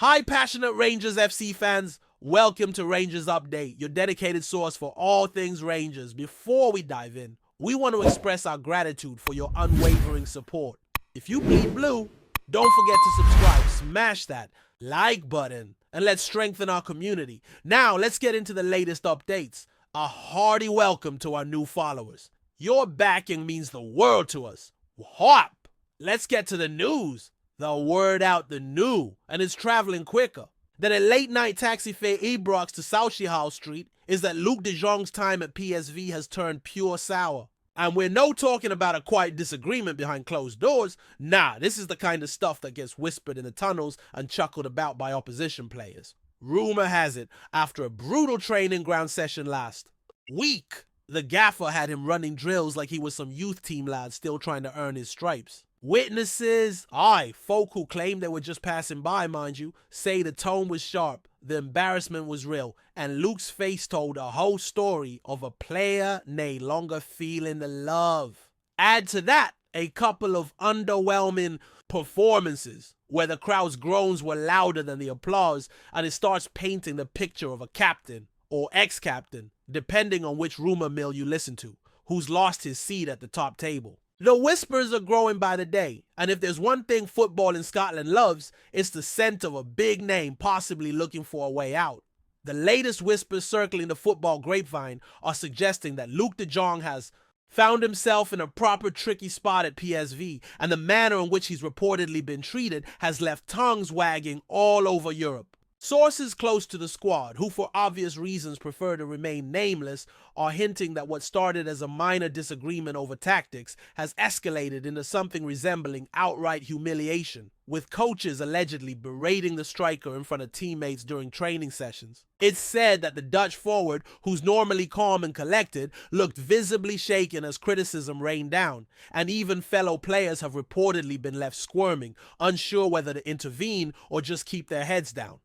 Hi, passionate Rangers FC fans. Welcome to Rangers Update, your dedicated source for all things Rangers. Before we dive in, we want to express our gratitude for your unwavering support. If you bleed blue, don't forget to subscribe, smash that like button, and let's strengthen our community. Now, let's get into the latest updates. A hearty welcome to our new followers. Your backing means the world to us. Whop! Let's get to the news. The word out the new, and it's traveling quicker, that a late-night taxi fare Ibrox to Southsea Street is that LUUK de Jong's time at PSV has turned pure sour. And we're no talking about a quiet disagreement behind closed doors. Nah, this is the kind of stuff that gets whispered in the tunnels and chuckled about by opposition players. Rumor has it, after a brutal training ground session last week, the gaffer had him running drills like he was some youth team lad still trying to earn his stripes. Witnesses, folk who claim they were just passing by, mind you, say the tone was sharp, the embarrassment was real, and LUUK's face told a whole story of a player no longer feeling the love. Add to that a couple of underwhelming performances where the crowd's groans were louder than the applause, and it starts painting the picture of a captain or ex-captain, depending on which rumor mill you listen to, who's lost his seat at the top table. The whispers are growing by the day, and if there's one thing football in Scotland loves, it's the scent of a big name possibly looking for a way out. The latest whispers circling the football grapevine are suggesting that LUUK de Jong has found himself in a proper tricky spot at PSV, and the manner in which he's reportedly been treated has left tongues wagging all over Europe. Sources close to the squad, who for obvious reasons prefer to remain nameless, are hinting that what started as a minor disagreement over tactics has escalated into something resembling outright humiliation, with coaches allegedly berating the striker in front of teammates during training sessions. It's said that the Dutch forward, who's normally calm and collected, looked visibly shaken as criticism rained down, and even fellow players have reportedly been left squirming, unsure whether to intervene or just keep their heads down.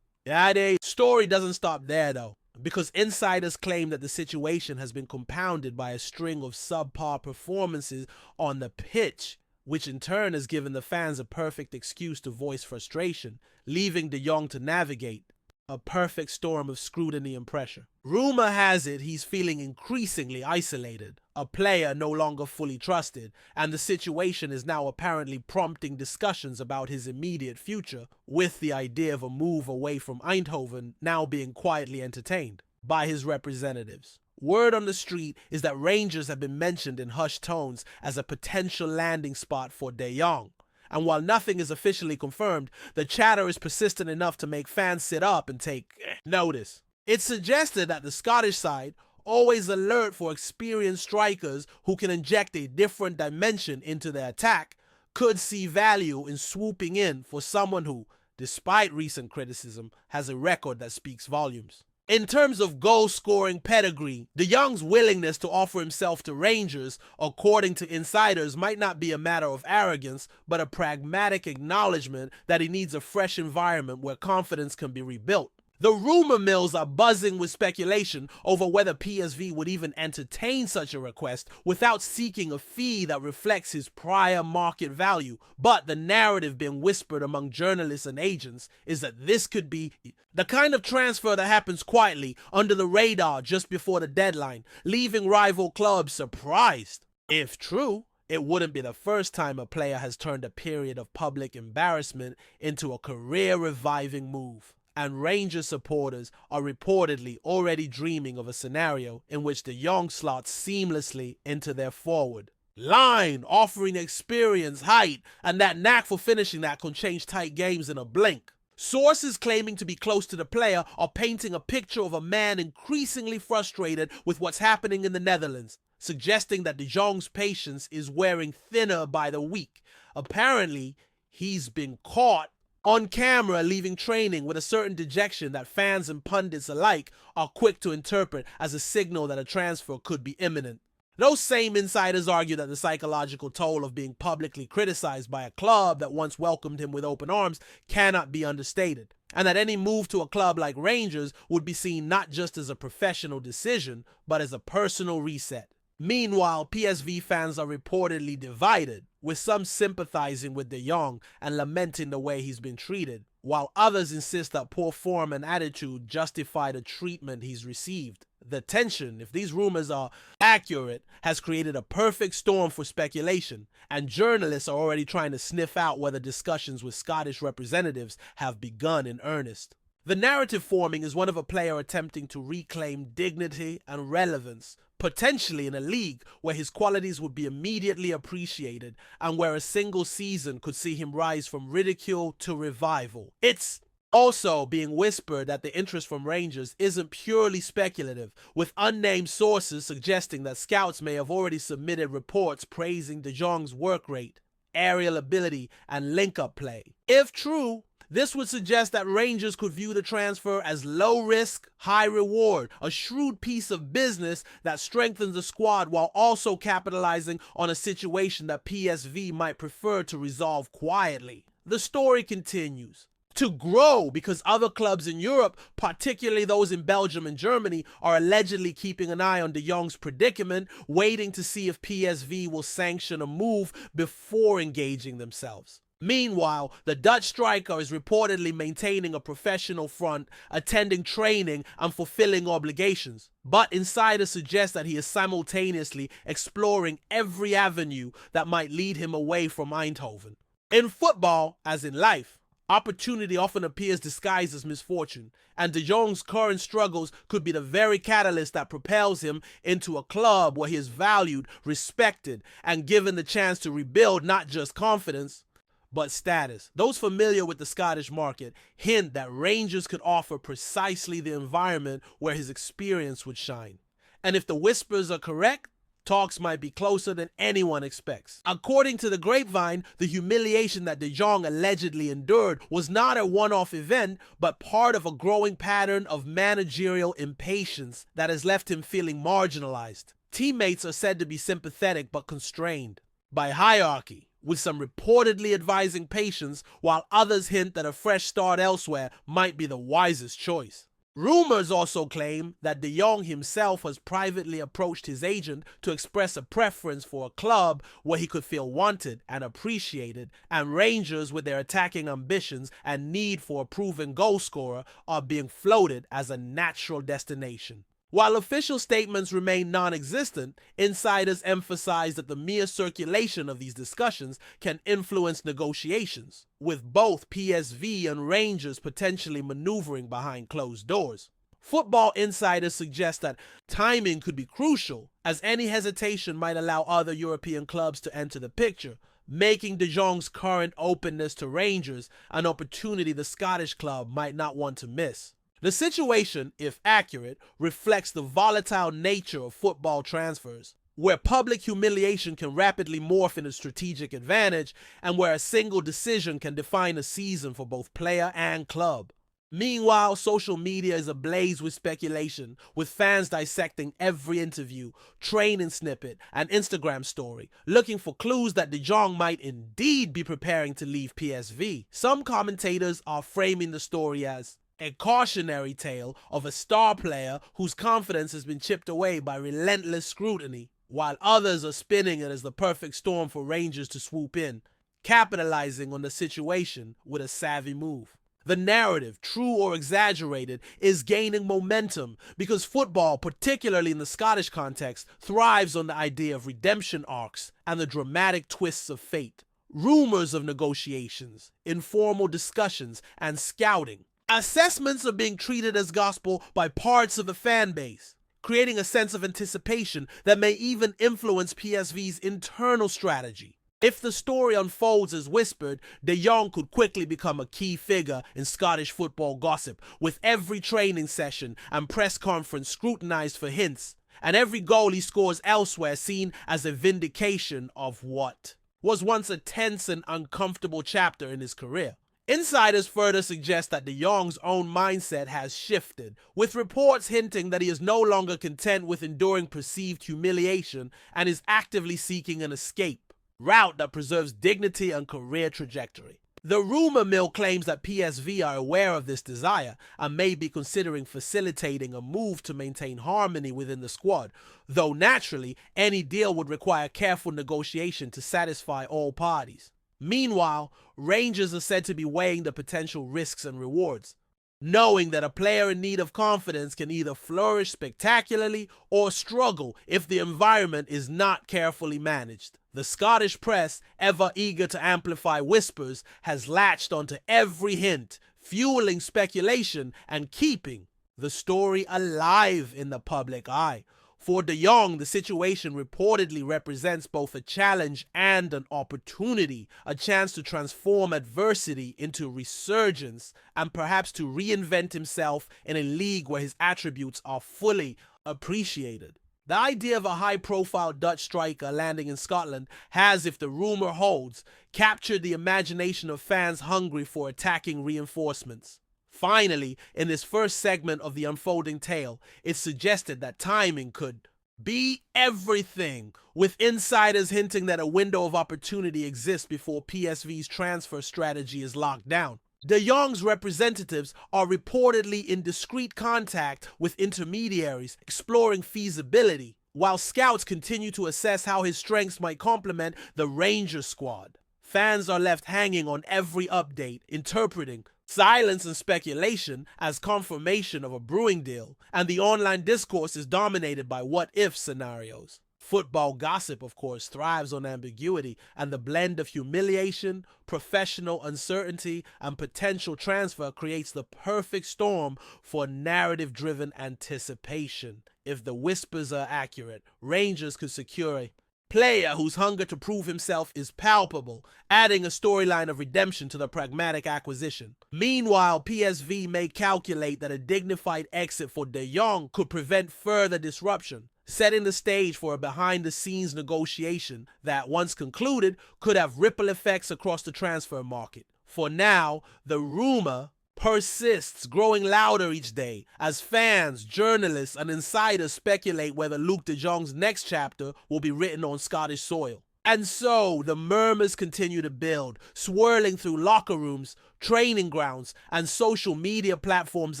The story doesn't stop there though, because insiders claim that the situation has been compounded by a string of subpar performances on the pitch, which in turn has given the fans a perfect excuse to voice frustration, leaving de Jong to navigate a perfect storm of scrutiny and pressure. Rumor has it he's feeling increasingly isolated, a player no longer fully trusted, and the situation is now apparently prompting discussions about his immediate future, with the idea of a move away from Eindhoven now being quietly entertained by his representatives. Word on the street is that Rangers have been mentioned in hushed tones as a potential landing spot for de Jong. And while nothing is officially confirmed, the chatter is persistent enough to make fans sit up and take notice. It's suggested that the Scottish side, always alert for experienced strikers who can inject a different dimension into their attack, could see value in swooping in for someone who, despite recent criticism, has a record that speaks volumes. In terms of goal-scoring pedigree, de Jong's willingness to offer himself to Rangers, according to insiders, might not be a matter of arrogance, but a pragmatic acknowledgement that he needs a fresh environment where confidence can be rebuilt. The rumor mills are buzzing with speculation over whether PSV would even entertain such a request without seeking a fee that reflects his prior market value. But the narrative being whispered among journalists and agents is that this could be the kind of transfer that happens quietly under the radar just before the deadline, leaving rival clubs surprised. If true, it wouldn't be the first time a player has turned a period of public embarrassment into a career-reviving move. And Rangers supporters are reportedly already dreaming of a scenario in which de Jong slots seamlessly into their forward line, offering experience, height, and that knack for finishing that can change tight games in a blink. Sources claiming to be close to the player are painting a picture of a man increasingly frustrated with what's happening in the Netherlands, suggesting that de Jong's patience is wearing thinner by the week. Apparently, he's been caught on camera leaving training with a certain dejection that fans and pundits alike are quick to interpret as a signal that a transfer could be imminent. Those same insiders argue that the psychological toll of being publicly criticized by a club that once welcomed him with open arms cannot be understated, and that any move to a club like Rangers would be seen not just as a professional decision, but as a personal reset. Meanwhile, PSV fans are reportedly divided, with some sympathizing with de Jong and lamenting the way he's been treated, while others insist that poor form and attitude justify the treatment he's received. The tension, if these rumors are accurate, has created a perfect storm for speculation, and journalists are already trying to sniff out whether discussions with Scottish representatives have begun in earnest. The narrative forming is one of a player attempting to reclaim dignity and relevance, potentially in a league where his qualities would be immediately appreciated and where a single season could see him rise from ridicule to revival. It's also being whispered that the interest from Rangers isn't purely speculative, with unnamed sources suggesting that scouts may have already submitted reports praising De Jong's work rate, aerial ability, and link-up play. If true, this would suggest that Rangers could view the transfer as low risk, high reward, a shrewd piece of business that strengthens the squad while also capitalizing on a situation that PSV might prefer to resolve quietly. The story continues to grow because other clubs in Europe, particularly those in Belgium and Germany, are allegedly keeping an eye on De Jong's predicament, waiting to see if PSV will sanction a move before engaging themselves. Meanwhile, the Dutch striker is reportedly maintaining a professional front, attending training and fulfilling obligations. But insiders suggest that he is simultaneously exploring every avenue that might lead him away from Eindhoven. In football, as in life, opportunity often appears disguised as misfortune, and De Jong's current struggles could be the very catalyst that propels him into a club where he is valued, respected, and given the chance to rebuild not just confidence, but status. Those familiar with the Scottish market hint that Rangers could offer precisely the environment where his experience would shine. And if the whispers are correct, talks might be closer than anyone expects. According to the grapevine, the humiliation that De Jong allegedly endured was not a one-off event, but part of a growing pattern of managerial impatience that has left him feeling marginalized. Teammates are said to be sympathetic but constrained by hierarchy, with some reportedly advising patience, while others hint that a fresh start elsewhere might be the wisest choice. Rumors also claim that De Jong himself has privately approached his agent to express a preference for a club where he could feel wanted and appreciated, and Rangers, with their attacking ambitions and need for a proven goal scorer, are being floated as a natural destination. While official statements remain non-existent, insiders emphasize that the mere circulation of these discussions can influence negotiations, with both PSV and Rangers potentially maneuvering behind closed doors. Football insiders suggest that timing could be crucial, as any hesitation might allow other European clubs to enter the picture, making De Jong's current openness to Rangers an opportunity the Scottish club might not want to miss. The situation, if accurate, reflects the volatile nature of football transfers, where public humiliation can rapidly morph into strategic advantage and where a single decision can define a season for both player and club. Meanwhile, social media is ablaze with speculation, with fans dissecting every interview, training snippet, and Instagram story, looking for clues that De Jong might indeed be preparing to leave PSV. Some commentators are framing the story as a cautionary tale of a star player whose confidence has been chipped away by relentless scrutiny, while others are spinning it as the perfect storm for Rangers to swoop in, capitalizing on the situation with a savvy move. The narrative, true or exaggerated, is gaining momentum because football, particularly in the Scottish context, thrives on the idea of redemption arcs and the dramatic twists of fate. Rumors of negotiations, informal discussions, and scouting. Assessments are being treated as gospel by parts of the fan base, creating a sense of anticipation that may even influence PSV's internal strategy. If the story unfolds as whispered, De Jong could quickly become a key figure in Scottish football gossip, with every training session and press conference scrutinized for hints, and every goal he scores elsewhere seen as a vindication of what was once a tense and uncomfortable chapter in his career. Insiders further suggest that De Jong's own mindset has shifted, with reports hinting that he is no longer content with enduring perceived humiliation and is actively seeking an escape route that preserves dignity and career trajectory. The rumor mill claims that PSV are aware of this desire and may be considering facilitating a move to maintain harmony within the squad, though naturally any deal would require careful negotiation to satisfy all parties. Meanwhile, Rangers are said to be weighing the potential risks and rewards, knowing that a player in need of confidence can either flourish spectacularly or struggle if the environment is not carefully managed. The Scottish press, ever eager to amplify whispers, has latched onto every hint, fueling speculation and keeping the story alive in the public eye. For De Jong, the situation reportedly represents both a challenge and an opportunity, a chance to transform adversity into resurgence and perhaps to reinvent himself in a league where his attributes are fully appreciated. The idea of a high-profile Dutch striker landing in Scotland has, if the rumor holds, captured the imagination of fans hungry for attacking reinforcements. Finally, in this first segment of the unfolding tale, it's suggested that timing could be everything, with insiders hinting that a window of opportunity exists before PSV's transfer strategy is locked down. De Jong's representatives are reportedly in discreet contact with intermediaries, exploring feasibility, while scouts continue to assess how his strengths might complement the Rangers squad. Fans are left hanging on every update, interpreting silence and speculation as confirmation of a brewing deal, and the online discourse is dominated by what-if scenarios. Football gossip, of course, thrives on ambiguity, and the blend of humiliation, professional uncertainty, and potential transfer creates the perfect storm for narrative-driven anticipation. If the whispers are accurate, Rangers could secure a player whose hunger to prove himself is palpable, adding a storyline of redemption to the pragmatic acquisition. Meanwhile, PSV may calculate that a dignified exit for De Jong could prevent further disruption, setting the stage for a behind-the-scenes negotiation that, once concluded, could have ripple effects across the transfer market. For now, the rumor persists, growing louder each day as fans, journalists, and insiders speculate whether Luuk de Jong's next chapter will be written on Scottish soil. And so, the murmurs continue to build, swirling through locker rooms, training grounds, and social media platforms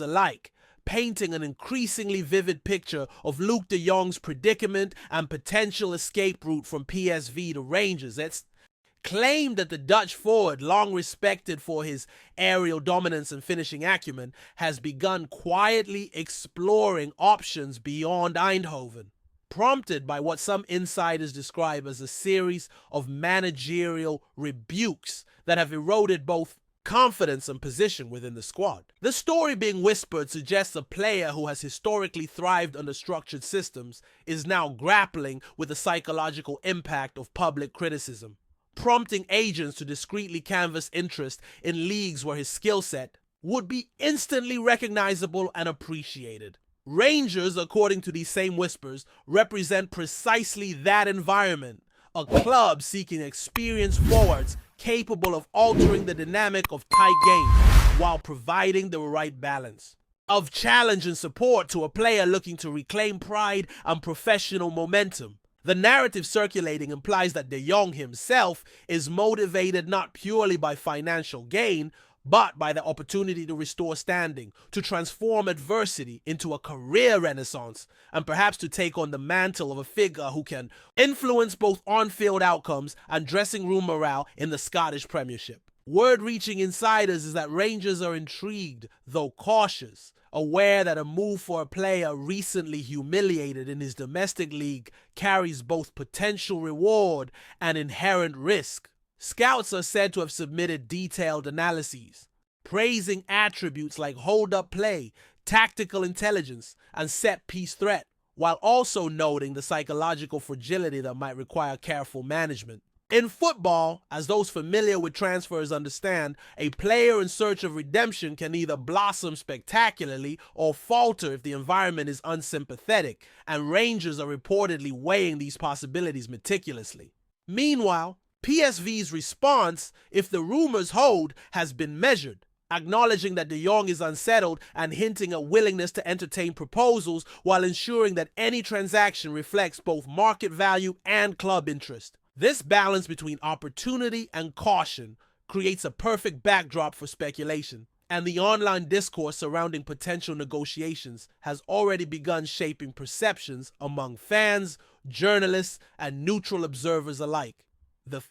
alike, painting an increasingly vivid picture of Luuk de Jong's predicament and potential escape route from PSV to Rangers. It's claimed that the Dutch forward, long respected for his aerial dominance and finishing acumen, has begun quietly exploring options beyond Eindhoven, prompted by what some insiders describe as a series of managerial rebukes that have eroded both confidence and position within the squad. The story being whispered suggests a player who has historically thrived under structured systems is now grappling with the psychological impact of public criticism, prompting agents to discreetly canvass interest in leagues where his skill set would be instantly recognizable and appreciated. Rangers, according to these same whispers, represent precisely that environment, a club seeking experienced forwards capable of altering the dynamic of tight games while providing the right balance of challenge and support to a player looking to reclaim pride and professional momentum. The narrative circulating implies that De Jong himself is motivated not purely by financial gain, but by the opportunity to restore standing, to transform adversity into a career renaissance, and perhaps to take on the mantle of a figure who can influence both on-field outcomes and dressing room morale in the Scottish Premiership. Word reaching insiders is that Rangers are intrigued, though cautious, aware that a move for a player recently humiliated in his domestic league carries both potential reward and inherent risk. Scouts are said to have submitted detailed analyses, praising attributes like hold-up play, tactical intelligence, and set-piece threat, while also noting the psychological fragility that might require careful management. In football, as those familiar with transfers understand, a player in search of redemption can either blossom spectacularly or falter if the environment is unsympathetic, and Rangers are reportedly weighing these possibilities meticulously. Meanwhile, PSV's response, if the rumors hold, has been measured, acknowledging that De Jong is unsettled and hinting at willingness to entertain proposals while ensuring that any transaction reflects both market value and club interest. This balance between opportunity and caution creates a perfect backdrop for speculation, and the online discourse surrounding potential negotiations has already begun shaping perceptions among fans, journalists, and neutral observers alike. The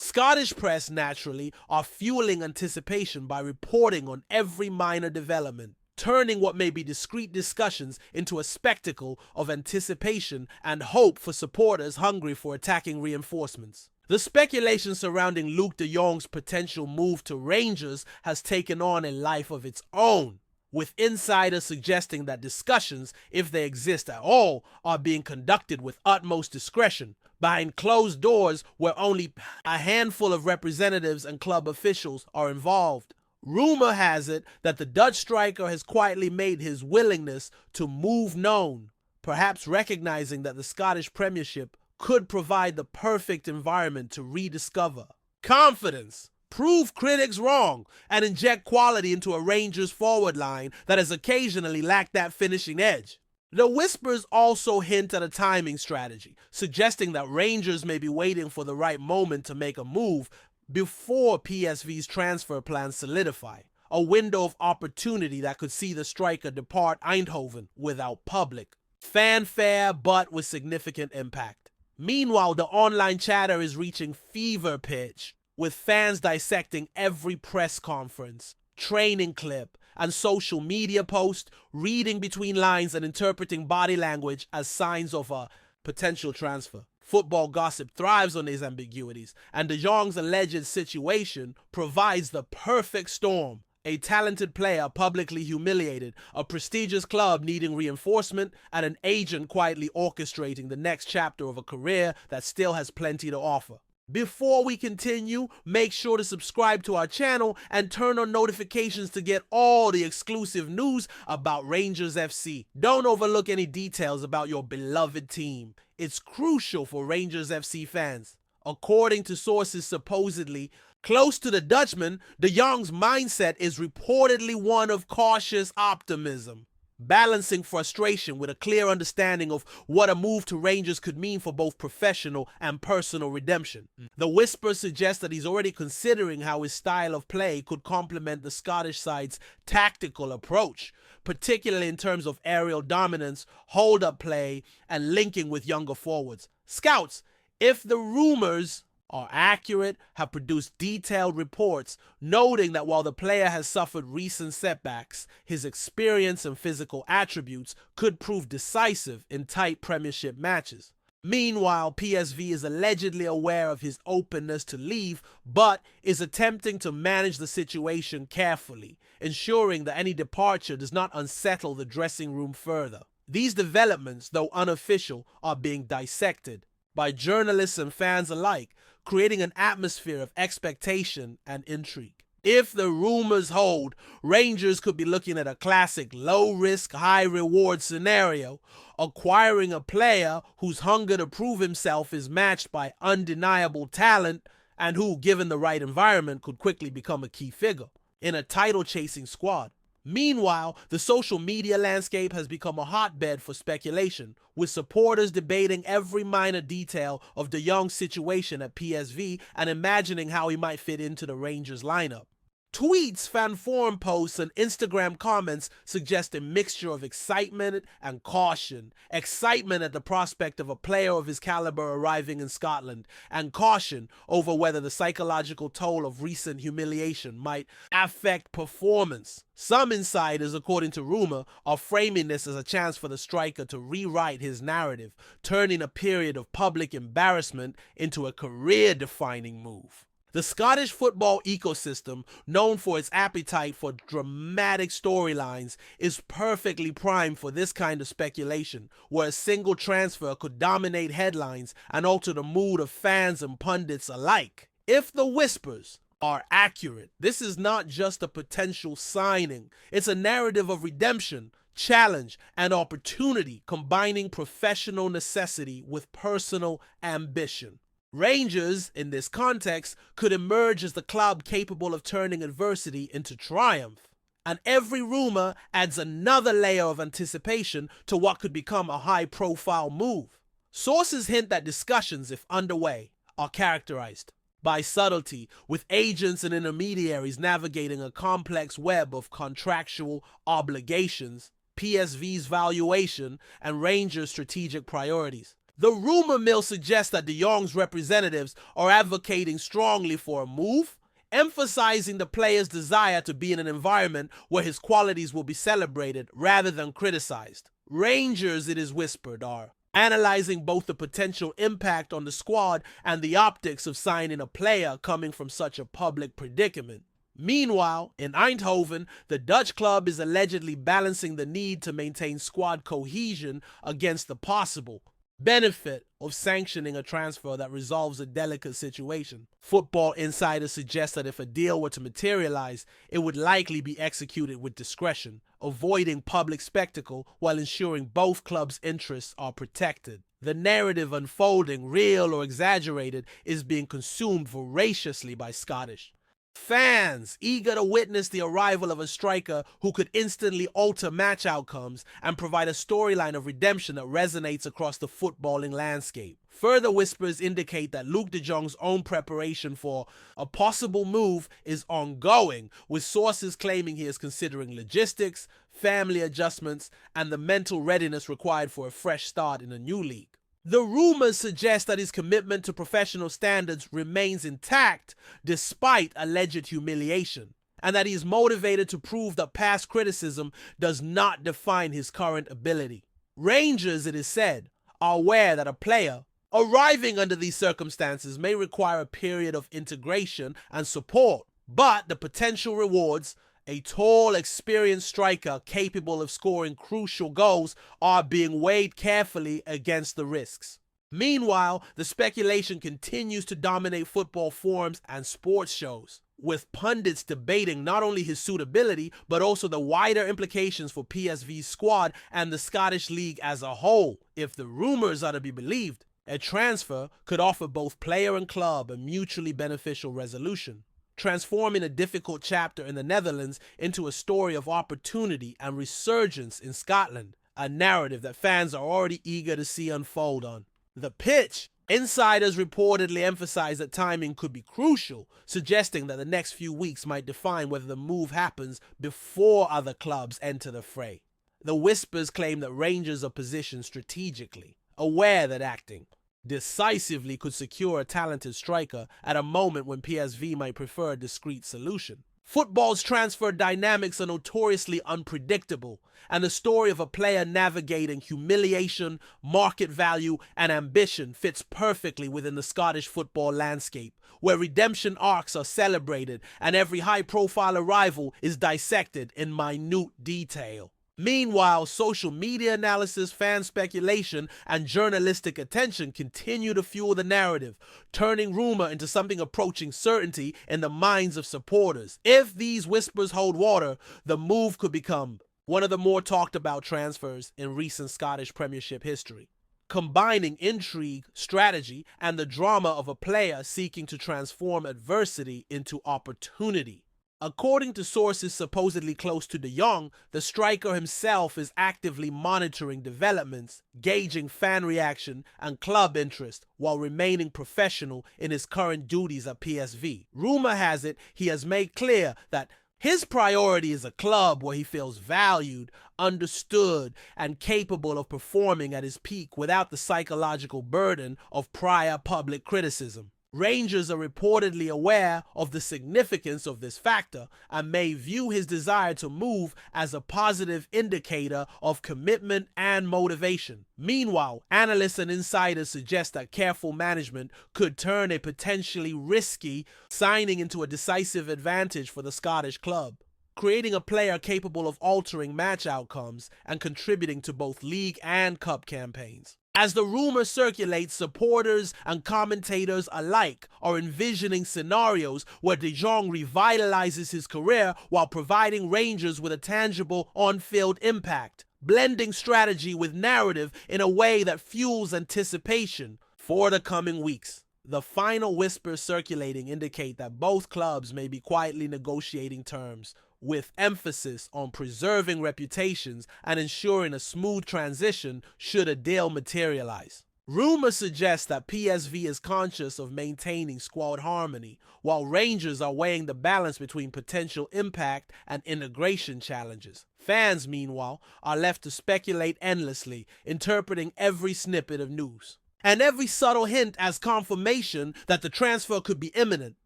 Scottish press, naturally, are fueling anticipation by reporting on every minor development, turning what may be discreet discussions into a spectacle of anticipation and hope for supporters hungry for attacking reinforcements. The speculation surrounding Luuk de Jong's potential move to Rangers has taken on a life of its own, with insiders suggesting that discussions, if they exist at all, are being conducted with utmost discretion, behind closed doors where only a handful of representatives and club officials are involved. Rumor has it that the Dutch striker has quietly made his willingness to move known, perhaps recognizing that the Scottish Premiership could provide the perfect environment to rediscover confidence, prove critics wrong, and inject quality into a Rangers forward line that has occasionally lacked that finishing edge. The whispers also hint at a timing strategy, suggesting that Rangers may be waiting for the right moment to make a move before PSV's transfer plans solidify, a window of opportunity that could see the striker depart Eindhoven without public fanfare but with significant impact. Meanwhile, the online chatter is reaching fever pitch, with fans dissecting every press conference, training clip, and social media post, reading between lines and interpreting body language as signs of a potential transfer. Football gossip thrives on these ambiguities, and de Jong's alleged situation provides the perfect storm. A talented player publicly humiliated, a prestigious club needing reinforcement, and an agent quietly orchestrating the next chapter of a career that still has plenty to offer. Before we continue, make sure to subscribe to our channel and turn on notifications to get all the exclusive news about Rangers FC. Don't overlook any details about your beloved team. It's crucial for Rangers FC fans. According to sources supposedly close to the Dutchman, de Jong's mindset is reportedly one of cautious optimism, balancing frustration with a clear understanding of what a move to Rangers could mean for both professional and personal redemption. The whispers suggest that he's already considering how his style of play could complement the Scottish side's tactical approach, particularly in terms of aerial dominance, hold-up play, and linking with younger forwards. Scouts, if the rumors are accurate, have produced detailed reports noting that while the player has suffered recent setbacks, his experience and physical attributes could prove decisive in tight Premiership matches. Meanwhile, PSV is allegedly aware of his openness to leave, but is attempting to manage the situation carefully, ensuring that any departure does not unsettle the dressing room further. These developments, though unofficial, are being dissected by journalists and fans alike, creating an atmosphere of expectation and intrigue. If the rumors hold, Rangers could be looking at a classic low-risk, high-reward scenario, acquiring a player whose hunger to prove himself is matched by undeniable talent and who, given the right environment, could quickly become a key figure in a title-chasing squad. Meanwhile, the social media landscape has become a hotbed for speculation, with supporters debating every minor detail of de Jong's situation at PSV and imagining how he might fit into the Rangers lineup. Tweets, fan forum posts, and Instagram comments suggest a mixture of excitement and caution. Excitement at the prospect of a player of his caliber arriving in Scotland, and caution over whether the psychological toll of recent humiliation might affect performance. Some insiders, according to rumor, are framing this as a chance for the striker to rewrite his narrative, turning a period of public embarrassment into a career-defining move. The Scottish football ecosystem, known for its appetite for dramatic storylines, is perfectly primed for this kind of speculation, where a single transfer could dominate headlines and alter the mood of fans and pundits alike. If the whispers are accurate, this is not just a potential signing. It's a narrative of redemption, challenge, and opportunity, combining professional necessity with personal ambition. Rangers, in this context, could emerge as the club capable of turning adversity into triumph. And every rumor adds another layer of anticipation to what could become a high-profile move. Sources hint that discussions, if underway, are characterized by subtlety, with agents and intermediaries navigating a complex web of contractual obligations, PSV's valuation, and Rangers' strategic priorities. The rumor mill suggests that de Jong's representatives are advocating strongly for a move, emphasizing the player's desire to be in an environment where his qualities will be celebrated rather than criticized. Rangers, it is whispered, are analyzing both the potential impact on the squad and the optics of signing a player coming from such a public predicament. Meanwhile, in Eindhoven, the Dutch club is allegedly balancing the need to maintain squad cohesion against the possible benefit of sanctioning a transfer that resolves a delicate situation. Football insiders suggest that if a deal were to materialize, it would likely be executed with discretion, avoiding public spectacle while ensuring both clubs' interests are protected. The narrative unfolding, real or exaggerated, is being consumed voraciously by Scottish fans, eager to witness the arrival of a striker who could instantly alter match outcomes and provide a storyline of redemption that resonates across the footballing landscape. Further whispers indicate that Luuk de Jong's own preparation for a possible move is ongoing, with sources claiming he is considering logistics, family adjustments, and the mental readiness required for a fresh start in a new league. The rumors suggest that his commitment to professional standards remains intact despite alleged humiliation, and that he is motivated to prove that past criticism does not define his current ability. Rangers, it is said, are aware that a player arriving under these circumstances may require a period of integration and support, but the potential rewards, a tall, experienced striker capable of scoring crucial goals, are being weighed carefully against the risks. Meanwhile, the speculation continues to dominate football forums and sports shows, with pundits debating not only his suitability, but also the wider implications for PSV's squad and the Scottish League as a whole. If the rumors are to be believed, a transfer could offer both player and club a mutually beneficial resolution, transforming a difficult chapter in the Netherlands into a story of opportunity and resurgence in Scotland, a narrative that fans are already eager to see unfold on the pitch. Insiders reportedly emphasize that timing could be crucial, suggesting that the next few weeks might define whether the move happens before other clubs enter the fray. The whispers claim that Rangers are positioned strategically, aware that acting decisively could secure a talented striker at a moment when PSV might prefer a discreet solution. Football's transfer dynamics are notoriously unpredictable, and the story of a player navigating humiliation, market value, and ambition fits perfectly within the Scottish football landscape, where redemption arcs are celebrated and every high-profile arrival is dissected in minute detail. Meanwhile, social media analysis, fan speculation, and journalistic attention continue to fuel the narrative, turning rumor into something approaching certainty in the minds of supporters. If these whispers hold water, the move could become one of the more talked about transfers in recent Scottish Premiership history, combining intrigue, strategy, and the drama of a player seeking to transform adversity into opportunity. According to sources supposedly close to de Jong, the striker himself is actively monitoring developments, gauging fan reaction and club interest, while remaining professional in his current duties at PSV. Rumor has it he has made clear that his priority is a club where he feels valued, understood, and capable of performing at his peak without the psychological burden of prior public criticism. Rangers are reportedly aware of the significance of this factor and may view his desire to move as a positive indicator of commitment and motivation. Meanwhile, analysts and insiders suggest that careful management could turn a potentially risky signing into a decisive advantage for the Scottish club, creating a player capable of altering match outcomes and contributing to both league and cup campaigns. As the rumor circulates, supporters and commentators alike are envisioning scenarios where de Jong revitalizes his career while providing Rangers with a tangible on-field impact, blending strategy with narrative in a way that fuels anticipation for the coming weeks. The final whispers circulating indicate that both clubs may be quietly negotiating terms, with emphasis on preserving reputations and ensuring a smooth transition should a deal materialize. Rumors suggest that PSV is conscious of maintaining squad harmony, while Rangers are weighing the balance between potential impact and integration challenges. Fans, meanwhile, are left to speculate endlessly, interpreting every snippet of news. and every subtle hint as confirmation that the transfer could be imminent.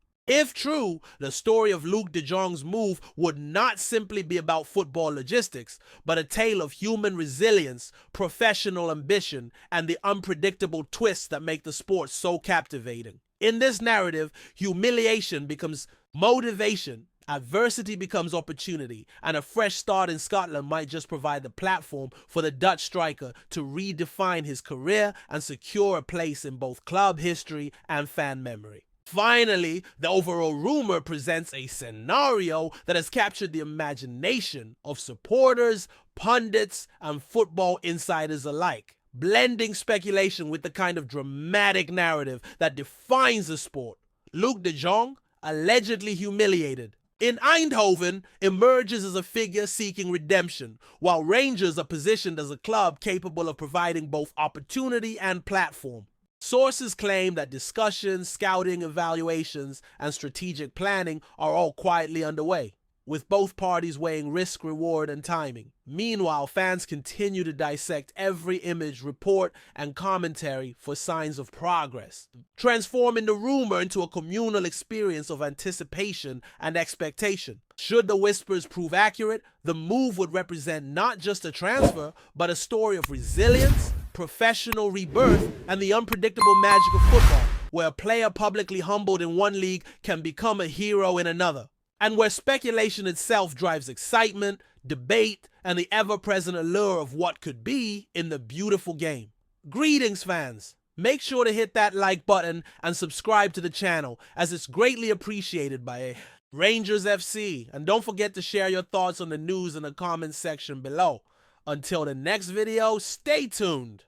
If true, the story of LUUK de Jong's move would not simply be about football logistics, but a tale of human resilience, professional ambition, and the unpredictable twists that make the sport so captivating. In this narrative, humiliation becomes motivation, adversity becomes opportunity, and a fresh start in Scotland might just provide the platform for the Dutch striker to redefine his career and secure a place in both club history and fan memory. Finally, the overall rumor presents a scenario that has captured the imagination of supporters, pundits, and football insiders alike, blending speculation with the kind of dramatic narrative that defines the sport. LUUK de Jong, allegedly humiliated in Eindhoven, emerges as a figure seeking redemption, while Rangers are positioned as a club capable of providing both opportunity and platform. Sources claim that discussions, scouting evaluations, and strategic planning are all quietly underway, with both parties weighing risk, reward, and timing. Meanwhile, fans continue to dissect every image, report, and commentary for signs of progress, transforming the rumor into a communal experience of anticipation and expectation. Should the whispers prove accurate, the move would represent not just a transfer, but a story of resilience, professional rebirth, and the unpredictable magic of football, where a player publicly humbled in one league can become a hero in another, and where speculation itself drives excitement, debate, and the ever-present allure of what could be in the beautiful game. Greetings, fans! Make sure to hit that like button and subscribe to the channel, as it's greatly appreciated by Rangers FC. And don't forget to share your thoughts on the news in the comments section below. Until the next video, stay tuned!